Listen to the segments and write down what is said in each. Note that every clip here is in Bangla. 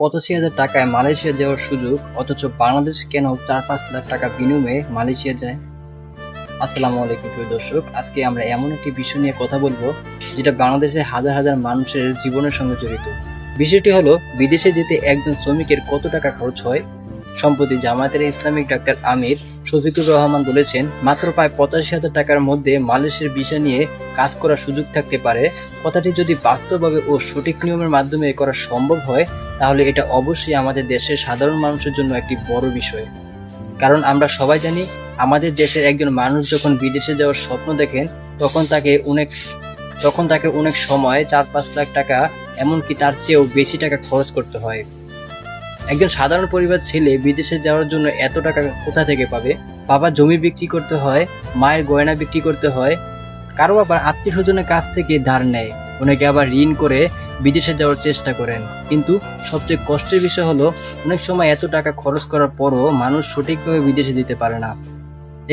৮৫,০০০ টাকায় মালয়েশিয়া যাওয়ার সুযোগ, অথচ বাংলাদেশ কেন ৪-৫ লাখ টাকা বিনিময়ে মালয়েশিয়া যায়? আসসালামু আলাইকুম প্রিয় দর্শক, আজকে আমরা এমন একটি বিষয় নিয়ে কথা বলবো যেটা বাংলাদেশে হাজার হাজার মানুষের জীবনের সঙ্গে জড়িত। বিষয়টি হলো বিদেশে যেতে একজন শ্রমিকের কত টাকা খরচ হয়। সম্প্রতি জামায়াতের ইসলামিক ডাক্তার আমির শফিকুর রহমান বলেছেন, মাত্র প্রায় ৮৫,০০০ টাকার মধ্যে মালয়েশিয়ার ভিসা নিয়ে কাজ করার সুযোগ থাকতে পারে। কথাটি যদি বাস্তবভাবে ও সঠিক নিয়মের মাধ্যমে করা সম্ভব হয়, তাহলে এটা অবশ্যই আমাদের দেশের সাধারণ মানুষের জন্য একটি বড় বিষয়। কারণ আমরা সবাই জানি, আমাদের দেশের একজন মানুষ যখন বিদেশে যাওয়ার স্বপ্ন দেখেন, তখন তাকে অনেক সময় ৪-৫ লাখ টাকা, এমনকি তার চেয়েও বেশি টাকা খরচ করতে হয়। একজন সাধারণ পরিবার ছেলে বিদেশে যাওয়ার জন্য এত টাকা কোথা থেকে পাবে? বাবা জমি বিক্রি করতে হয়, মায়ের গয়না বিক্রি করতে হয়, কারো আবার আত্মীয় স্বজনের কাছ থেকে ধার নেয়, অনেকে আবার ঋণ করে বিদেশে যাওয়ার চেষ্টা করেন। কিন্তু সবচেয়ে কষ্টের বিষয় হলো, অনেক সময় এত টাকা খরচ করার পরও মানুষ সঠিকভাবে বিদেশে যেতে পারে না।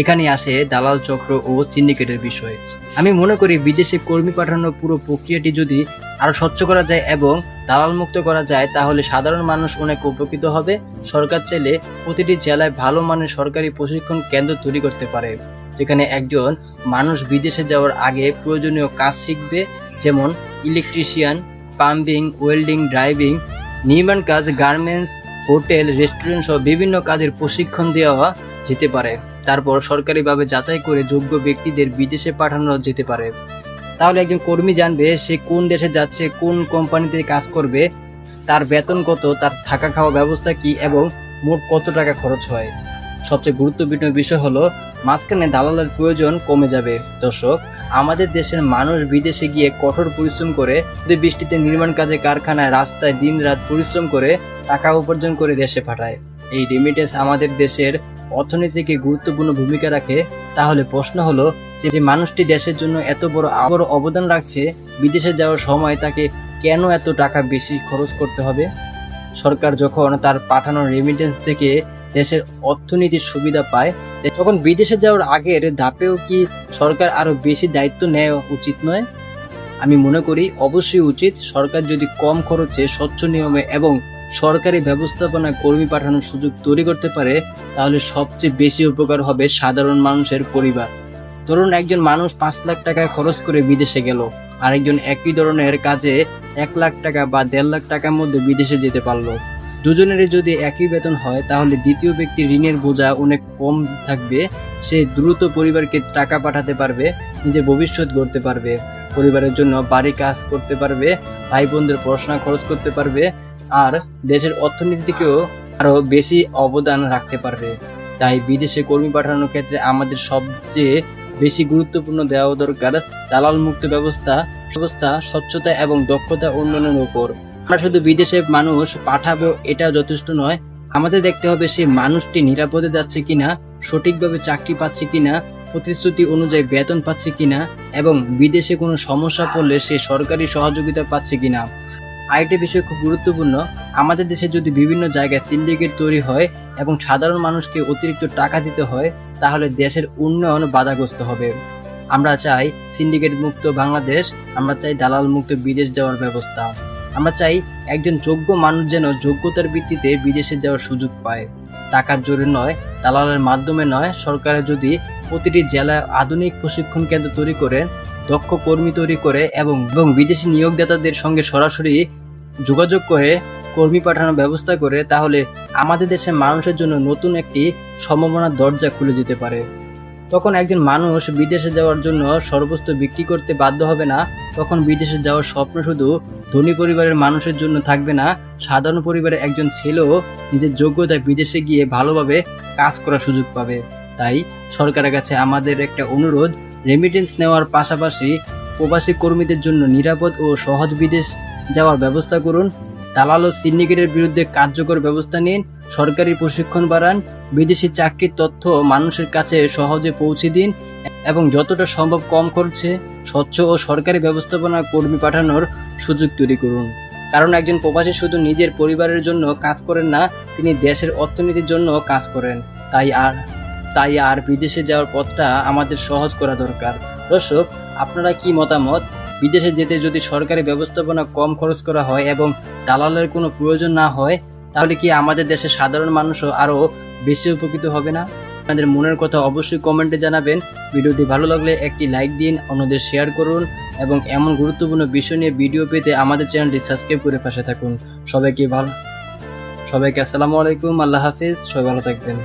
এখানে আসে দালাল চক্র ও সিন্ডিকেটের বিষয়। আমি মনে করি বিদেশে কর্মী পাঠানোর পুরো প্রক্রিয়াটি যদি আরো স্বচ্ছ করা যায় এবং দালাল মুক্ত করা যায়, তাহলে সাধারণ মানুষ অনেক উপকৃত হবে। সরকার চাইলে প্রতিটি জেলায় ভালো মানের সরকারি প্রশিক্ষণ কেন্দ্র তৈরি করতে পারে, যেখানে একজন মানুষ বিদেশে যাওয়ার আগে প্রয়োজনীয় কাজ শিখবে, যেমন ইলেকট্রিশিয়ান, প্লাম্বিং, ওয়েল্ডিং, ড্রাইভিং, নির্মাণ কাজ, গার্মেন্টস, হোটেল, রেস্টুরেন্ট সহ বিভিন্ন কাজের প্রশিক্ষণ দেওয়া যেতে পারে। তারপর সরকারিভাবে যাচাই করে যোগ্য ব্যক্তিদের বিদেশে পাঠানো যেতে পারে। তাহলে একজন কর্মী জানবে সে কোন দেশে যাচ্ছে, কোন কোম্পানিতে কাজ করবে, তার বেতন কত, তার থাকা খাওয়া ব্যবস্থা কি এবং মোট কত টাকা খরচ হয়। সবচেয়ে গুরুত্বপূর্ণ বিষয় হলো, মাঝখানে দালালের প্রয়োজন কমে যাবে। দর্শক, আমাদের দেশের মানুষ বিদেশে গিয়ে কঠোর পরিশ্রম করে, বৃষ্টিতে নির্মাণ কাজে, কারখানায়, রাস্তায় দিন রাত পরিশ্রম করে টাকা উপার্জন করে দেশে পাঠায়। এই রেমিটেন্স আমাদের দেশের অর্থনীতিকে গুরুত্বপূর্ণ ভূমিকা রাখে। তাহলে প্রশ্ন হলো, যে মানুষটি দেশের জন্য এত বড় অবদান রাখছে, বিদেশে যাওয়ার সময় তাকে কেন এত টাকা বেশি খরচ করতে হবে? সরকার যখন তার পাঠানো রেমিটেন্স থেকে দেশের অর্থনীতির সুবিধা পায়, তখন বিদেশে যাওয়ার আগের ধাপেও কি সরকার আরো বেশি দায়িত্ব নেওয়া উচিত নয়? আমি মনে করি অবশ্যই উচিত। সরকার যদি কম খরচে, স্বচ্ছ নিয়মে এবং সরকারি ব্যবস্থাপনায় কর্মী পাঠানোর সুযোগ তৈরি করতে পারে, তাহলে সবচেয়ে বেশি উপকার হবে সাধারণ মানুষের পরিবার। ধরুন, একজন মানুষ ৫ লাখ টাকা খরচ করে বিদেশে গেল, আরেকজন একই ধরনের কাজে ১ লাখ টাকা বা ১.৫ লাখ টাকার মধ্যে বিদেশে যেতে পারলো। দুজনেরই যদি একই বেতন হয়, তাহলে দ্বিতীয় ব্যক্তির ঋণের বোঝা অনেক কম থাকবে। সে দ্রুত পরিবারকে টাকা পাঠাতে পারবে, নিজের ভবিষ্যৎ গড়তে পারবে, পরিবারের জন্য বাড়ি কাজ করতে পারবে, ভাই বোনদের পড়াশোনা খরচ করতে পারবে, আর দেশের অর্থনীতিকেও আরো বেশি অবদান রাখতে পারবে। তাই বিদেশে কর্মী পাঠানোর ক্ষেত্রে আমাদের সবচেয়ে বেশি গুরুত্বপূর্ণ দেওয়া দরকার দালাল মুক্ত ব্যবস্থা, স্বচ্ছতা এবং দক্ষতা উন্নয়নের উপর। আমরা শুধু বিদেশে মানুষ পাঠাবো এটা যথেষ্ট নয়, আমাদের দেখতে হবে সে মানুষটি নিরাপদে যাচ্ছে কিনা, সঠিকভাবে চাকরি পাচ্ছে কিনা, প্রতিশ্রুতি অনুযায়ী বেতন পাচ্ছে কিনা এবং বিদেশে কোনো সমস্যা পড়লে সে সরকারি সহযোগিতা পাচ্ছে কিনা। আরেকটি বিষয় খুব গুরুত্বপূর্ণ, আমাদের দেশে যদি বিভিন্ন জায়গায় সিন্ডিকেট তৈরি হয় এবং সাধারণ মানুষকে অতিরিক্ত টাকা দিতে হয়, তাহলে দেশের উন্নয়ন বাধাগ্রস্ত হবে। আমরা চাই সিন্ডিকেট মুক্ত বাংলাদেশ, আমরা চাই দালাল মুক্ত বিদেশ যাওয়ার ব্যবস্থা। আমরা চাই একজন যোগ্য মানুষ যেন যোগ্যতার ভিত্তিতে বিদেশে যাওয়ার সুযোগ পায়, টাকার জোরে নয়, দালালের মাধ্যমে নয়। সরকারের যদি প্রতিটি জেলায় আধুনিক প্রশিক্ষণ কেন্দ্র তৈরি করে, দক্ষ কর্মী তৈরি করে এবং বিদেশি নিয়োগদাতাদের সঙ্গে সরাসরি যোগাযোগ করে কর্মী পাঠানোর ব্যবস্থা করে, তাহলে আমাদের দেশের মানুষের জন্য নতুন একটি সম্ভাবনার দরজা খুলে যেতে পারে। তখন একজন মানুষ বিদেশে যাওয়ার জন্য সর্বস্ব বিক্রি করতে বাধ্য হবে না। তখন বিদেশে যাওয়ার স্বপ্ন শুধু ধনী পরিবারের মানুষের জন্য থাকবে না, সাধারণ পরিবারের একজন ছেলেও নিজের যোগ্যতায় বিদেশে গিয়ে ভালোভাবে কাজ করার সুযোগ পাবে। তাই সরকারের কাছে আমাদের একটা অনুরোধ, রেমিটেন্স নেওয়ার পাশাপাশি প্রবাসী কর্মীদের জন্য নিরাপদ ও সহজ বিদেশ যাওয়ার ব্যবস্থা করুন। দালাল ও সিন্ডিকেটের বিরুদ্ধে কার্যকর ব্যবস্থা নিন, সরকারি প্রশিক্ষণ বাড়ান, বিদেশি চাকরির তথ্য মানুষের কাছে সহজে পৌঁছে দিন এবং যতটা সম্ভব কম খরচে স্বচ্ছ ও সরকারি ব্যবস্থাপনা কর্মী পাঠানোর সুযোগ তৈরি করুন। কারণ একজন প্রবাসী শুধু নিজের পরিবারের জন্য কাজ করেন না, তিনি দেশের অর্থনীতির জন্য কাজ করেন। তাই আর বিদেশে যাওয়ার পথটা আমাদের সহজ করা দরকার। দর্শক, আপনারা কি মতামত বিদেশে যেতে যদি সরকারি ব্যবস্থাপনা কম খরচ করা হয় এবং দালালের কোনো প্রয়োজন না হয়, তাহলে কি আমাদের দেশের সাধারণ মানুষও আরও বেশি উপকৃত হবে না? আপনাদের মনের কথা অবশ্যই কমেন্টে জানাবেন। ভিডিওটি ভালো লাগলে একটি লাইক দিন, অন্যদের শেয়ার করুন এবং এমন গুরুত্বপূর্ণ বিষয় নিয়ে ভিডিও পেতে আমাদের চ্যানেলটি সাবস্ক্রাইব করে পাশে থাকুন। সবাইকে আসসালামু আলাইকুম, আল্লাহ হাফিজ, সবাই ভালো থাকবেন।